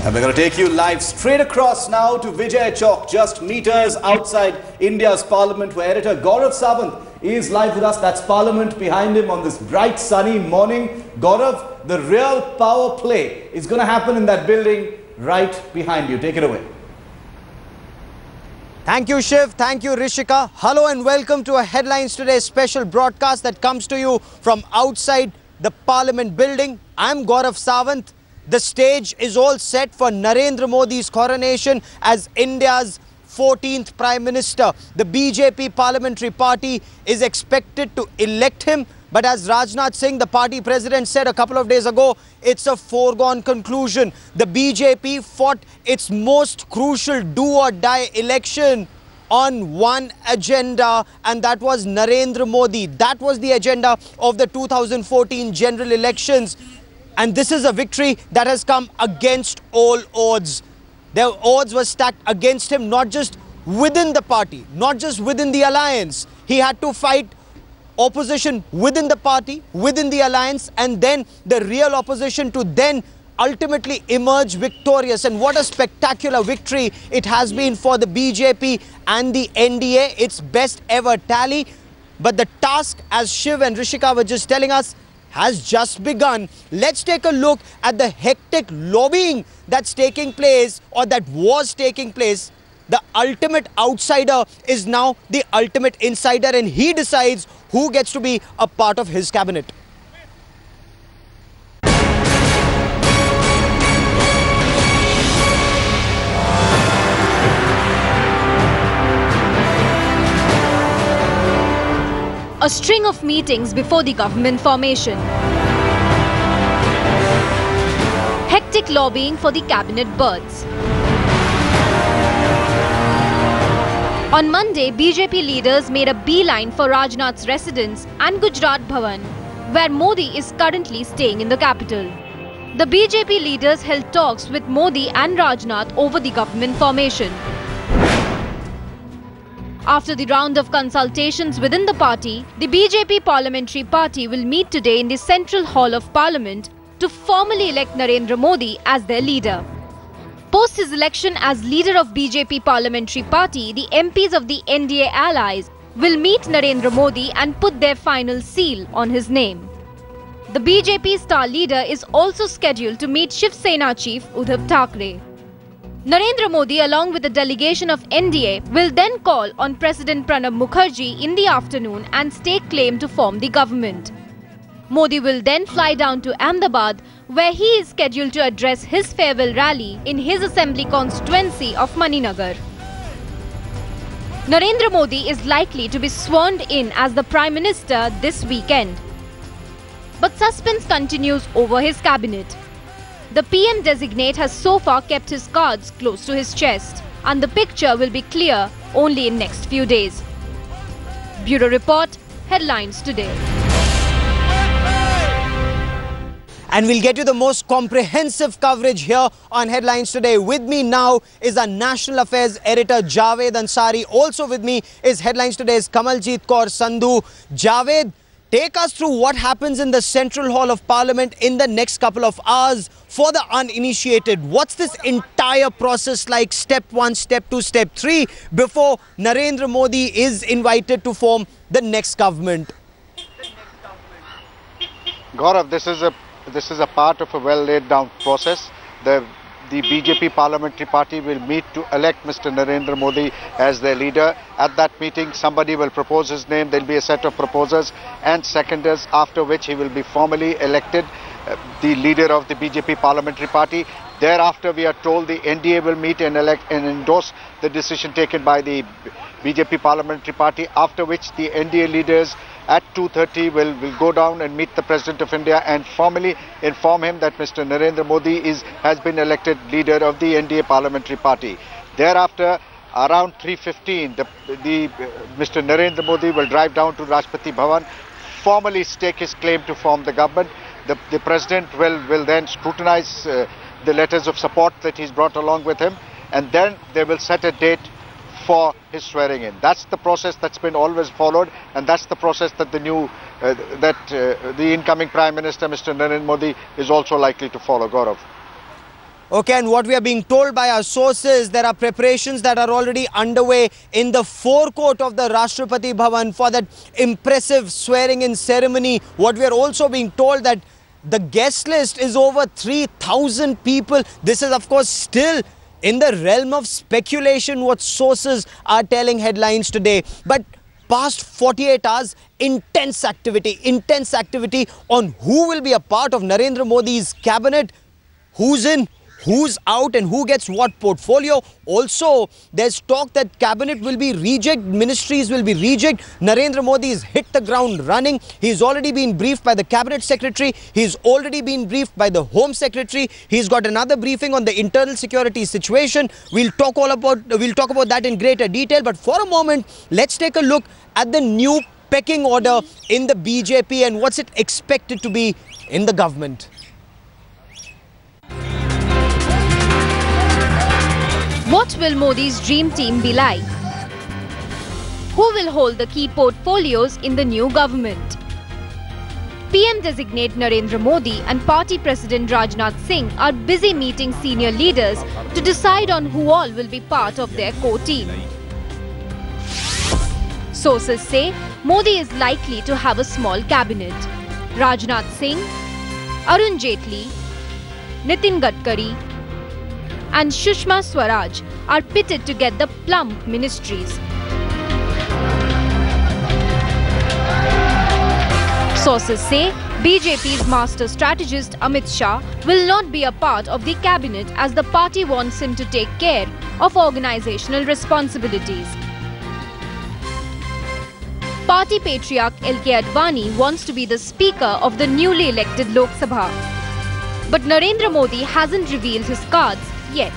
And we're going to take you live straight across now to Vijay Chowk, just meters outside India's Parliament, where editor Gaurav Sawant is live with us. That's Parliament behind him on this bright sunny morning. Gaurav, the real power play is going to happen in that building right behind you. Take it away. Thank you, Shiv. Thank you, Rishika. Hello and welcome to a Headlines Today special broadcast that comes to you from outside the Parliament building. I'm Gaurav Sawant. The stage is all set for Narendra Modi's coronation as India's 14th Prime Minister. The BJP Parliamentary Party is expected to elect him, but as Rajnath Singh, the party president, said a couple of days ago, it's a foregone conclusion. The BJP fought its most crucial do-or-die election on one agenda, and that was Narendra Modi. That was the agenda of the 2014 general elections. And this is a victory that has come against all odds. The odds were stacked against him, not just within the party, not just within the alliance. He had to fight opposition within the party, within the alliance, and then the real opposition to then ultimately emerge victorious. And what a spectacular victory it has been for the BJP and the NDA. Its best ever tally. But the task, as Shiv and Rishika were just telling us, has just begun. Let's take a look at the hectic lobbying that's taking place, or that was taking place. The ultimate outsider is now the ultimate insider, and he decides who gets to be a part of his cabinet. A string of meetings before the government formation. Hectic lobbying for the cabinet berths. On Monday, BJP leaders made a beeline for Rajnath's residence and Gujarat Bhavan, where Modi is currently staying in the capital. The BJP leaders held talks with Modi and Rajnath over the government formation. After the round of consultations within the party, the BJP Parliamentary Party will meet today in the Central Hall of Parliament to formally elect Narendra Modi as their leader. Post his election as leader of BJP Parliamentary Party, the MPs of the NDA allies will meet Narendra Modi and put their final seal on his name. The BJP star leader is also scheduled to meet Shiv Sena chief Uddhav Thackeray. Narendra Modi, along with a delegation of NDA, will then call on President Pranab Mukherjee in the afternoon and stake claim to form the government. Modi will then fly down to Ahmedabad, where he is scheduled to address his farewell rally in his assembly constituency of Maninagar. Narendra Modi is likely to be sworn in as the Prime Minister this weekend. But suspense continues over his cabinet. The PM designate has so far kept his cards close to his chest, and the picture will be clear only in next few days. Bureau Report, Headlines Today. And we'll get you the most comprehensive coverage here on Headlines Today. With me now is our National Affairs editor Javed Ansari. Also with me is Headlines Today's Kamaljeet Kaur Sandhu. Javed, take us through what happens in the Central Hall of Parliament in the next couple of hours for the uninitiated. What's this entire process like? Step 1, Step 2, Step 3 before Narendra Modi is invited to form the next government? Gaurav, this is a part of a well laid down process. The BJP Parliamentary Party will meet to elect Mr. Narendra Modi as their leader. At that meeting, somebody will propose his name. There will be a set of proposers and seconders, after which he will be formally elected the leader of the BJP Parliamentary Party. Thereafter, we are told the NDA will meet and elect and endorse the decision taken by the BJP Parliamentary Party, after which the NDA leaders at 2:30 will go down and meet the President of India and formally inform him that Mr. Narendra Modi has been elected leader of the NDA Parliamentary Party. Thereafter, around 3:15, Mr. Narendra Modi will drive down to Rashtrapati Bhavan, formally stake his claim to form the government. The President will then scrutinize the letters of support that he's brought along with him, and then they will set a date for his swearing in. That's the process that's been always followed, and that's the process that the incoming Prime Minister, Mr. Narendra Modi, is also likely to follow. Gaurav. Okay, and what we are being told by our sources, there are preparations that are already underway in the forecourt of the Rashtrapati Bhavan for that impressive swearing-in ceremony. What we are also being told that the guest list is over 3,000 people. This is, of course, still in the realm of speculation, what sources are telling headlines today. But past 48 hours, intense activity on who will be a part of Narendra Modi's cabinet, who's in, who's out, and who gets what portfolio. Also, there's talk that cabinet will be reject, ministries will be reject. Narendra Modi has hit the ground running. He's already been briefed by the cabinet secretary. He's already been briefed by the home secretary. He's got another briefing on the internal security situation. We'll talk about that in greater detail. But for a moment, let's take a look at the new pecking order in the BJP and what's it expected to be in the government. What will Modi's dream team be like? Who will hold the key portfolios in the new government? PM-designate Narendra Modi and Party President Rajnath Singh are busy meeting senior leaders to decide on who all will be part of their core team. Sources say Modi is likely to have a small cabinet. Rajnath Singh, Arun Jaitley, Nitin Gadkari and Sushma Swaraj are pitted to get the plump ministries. Sources say BJP's master strategist Amit Shah will not be a part of the cabinet as the party wants him to take care of organizational responsibilities. Party patriarch LK Advani wants to be the speaker of the newly elected Lok Sabha. But Narendra Modi hasn't revealed his cards yet.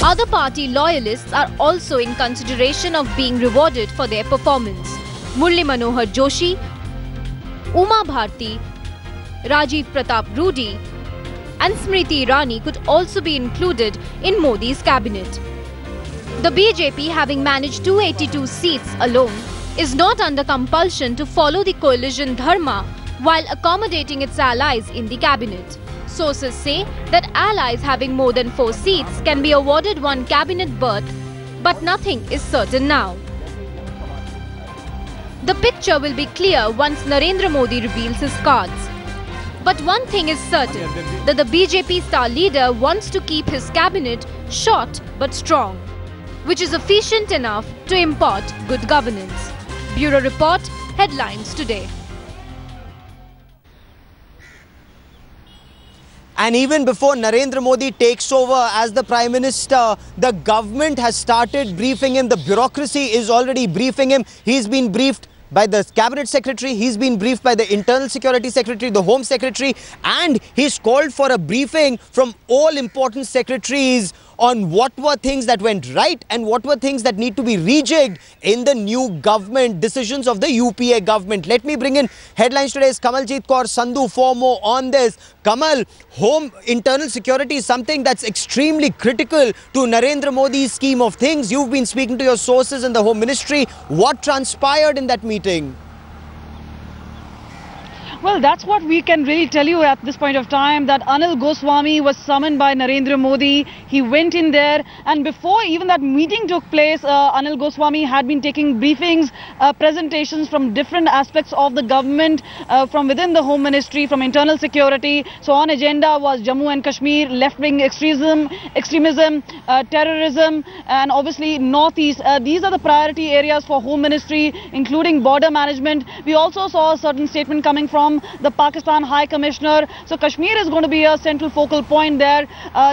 Other party loyalists are also in consideration of being rewarded for their performance. Murli Manohar Joshi, Uma Bharti, Rajiv Pratap Rudy and Smriti Irani could also be included in Modi's cabinet. The BJP, having managed 282 seats alone, is not under compulsion to follow the coalition dharma while accommodating its allies in the cabinet. Sources say that allies having more than 4 seats can be awarded one cabinet berth, but nothing is certain now. The picture will be clear once Narendra Modi reveals his cards. But one thing is certain, that the BJP star leader wants to keep his cabinet short but strong, which is efficient enough to impart good governance. Bureau Report, Headlines Today. And even before Narendra Modi takes over as the Prime Minister, the government has started briefing him. The bureaucracy is already briefing him. He's been briefed by the Cabinet Secretary, he's been briefed by the Internal Security Secretary, the Home Secretary, and he's called for a briefing from all important secretaries on what were things that went right and what were things that need to be rejigged in the new government decisions of the UPA government. Let me bring in Headlines Today's Kamaljeet Kaur Sandhu for more on this. Kamal, home internal security is something that's extremely critical to Narendra Modi's scheme of things. You've been speaking to your sources in the Home Ministry. What transpired in that meeting? Well, that's what we can really tell you at this point of time, that Anil Goswami was summoned by Narendra Modi. He went in there, and before even that meeting took place, Anil Goswami had been taking briefings, presentations from different aspects of the government, from within the Home Ministry, from internal security. So on agenda was Jammu and Kashmir, left-wing extremism, terrorism, and obviously Northeast. These are the priority areas for Home Ministry, including border management. We also saw a certain statement coming from the Pakistan High Commissioner. So Kashmir is going to be a central focal point there.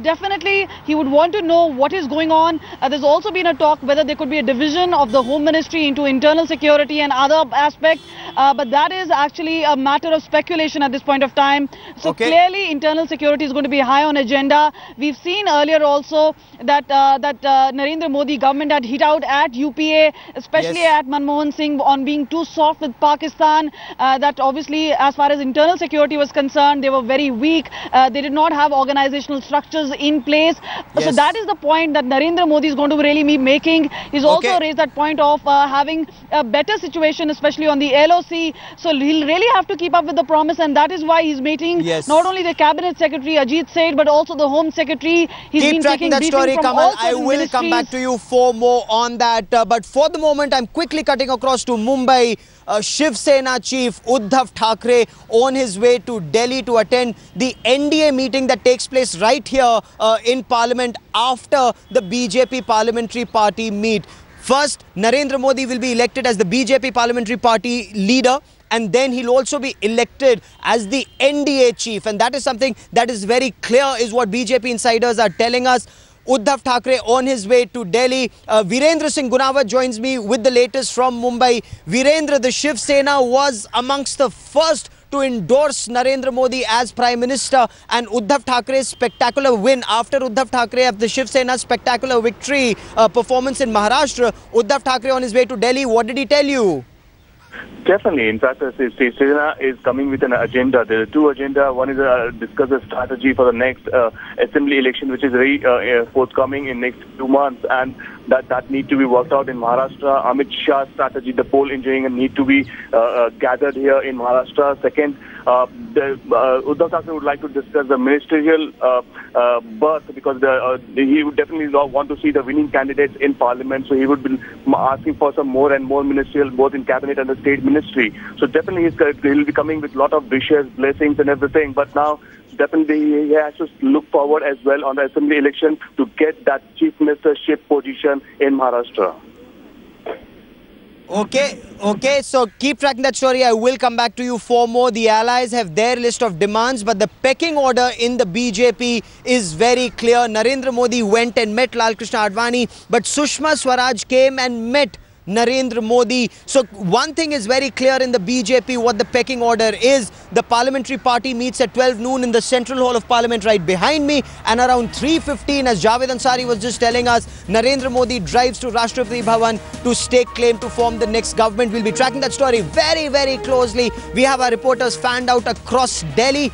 Definitely, he would want to know what is going on. There's also been a talk whether there could be a division of the Home Ministry into internal security and other aspects. But that is actually a matter of speculation at this point of time. So clearly, internal security is going to be high on agenda. We've seen earlier also that Narendra Modi government had hit out at UPA, especially at Manmohan Singh, on being too soft with Pakistan. That obviously as far as internal security was concerned, they were very weak. They did not have organizational structures in place. Yes. So that is the point that Narendra Modi is going to really be making. He's also raised that point of having a better situation, especially on the LOC. So he'll really have to keep up with the promise, and that is why he's meeting not only the Cabinet Secretary Ajit Seth, but also the Home Secretary. He's Keep been tracking taking that story, from Kamal. all I will come back to you for more on that. But for the moment, I'm quickly cutting across to Mumbai. Shiv Sena chief Uddhav Thackeray on his way to Delhi to attend the NDA meeting that takes place right here in Parliament after the BJP Parliamentary Party meet. First, Narendra Modi will be elected as the BJP Parliamentary Party leader, and then he'll also be elected as the NDA chief. And that is something that is very clear, is what BJP insiders are telling us. Uddhav Thackeray on his way to Delhi. Virendra Singh Gunawat joins me with the latest from Mumbai. Virendra, the Shiv Sena was amongst the first to endorse Narendra Modi as Prime Minister, and Uddhav Thackeray's spectacular win after Uddhav Thackeray of the Shiv Sena's spectacular victory performance in Maharashtra. Uddhav Thackeray on his way to Delhi, what did he tell you? Definitely. In fact, Shiv Sena is coming with an agenda. There are two agendas. One is discuss a strategy for the next assembly election, which is very forthcoming in next 2 months, and that need to be worked out in Maharashtra. Amit Shah's strategy, the poll engineering, need to be gathered here in Maharashtra. Second, Uddhav Thackeray would like to discuss the ministerial birth, because he would definitely want to see the winning candidates in Parliament. So he would be asking for some more and more ministerial, both in cabinet and the state ministry. So definitely he'll be coming with a lot of wishes, blessings and everything. But now definitely he has to look forward as well on the assembly election to get that chief ministership position in Maharashtra. Okay, so keep tracking that story. I will come back to you for more. The allies have their list of demands, but the pecking order in the BJP is very clear. Narendra Modi went and met Lal Krishna Advani, but Sushma Swaraj came and met Narendra Modi. So one thing is very clear in the BJP, what the pecking order is. The parliamentary party meets at 12 noon in the Central Hall of Parliament right behind me, and around 3:15, as Javed Ansari was just telling us, Narendra Modi drives to Rashtrapati Bhavan to stake claim to form the next government. We'll be tracking that story very, very closely. We have our reporters fanned out across Delhi.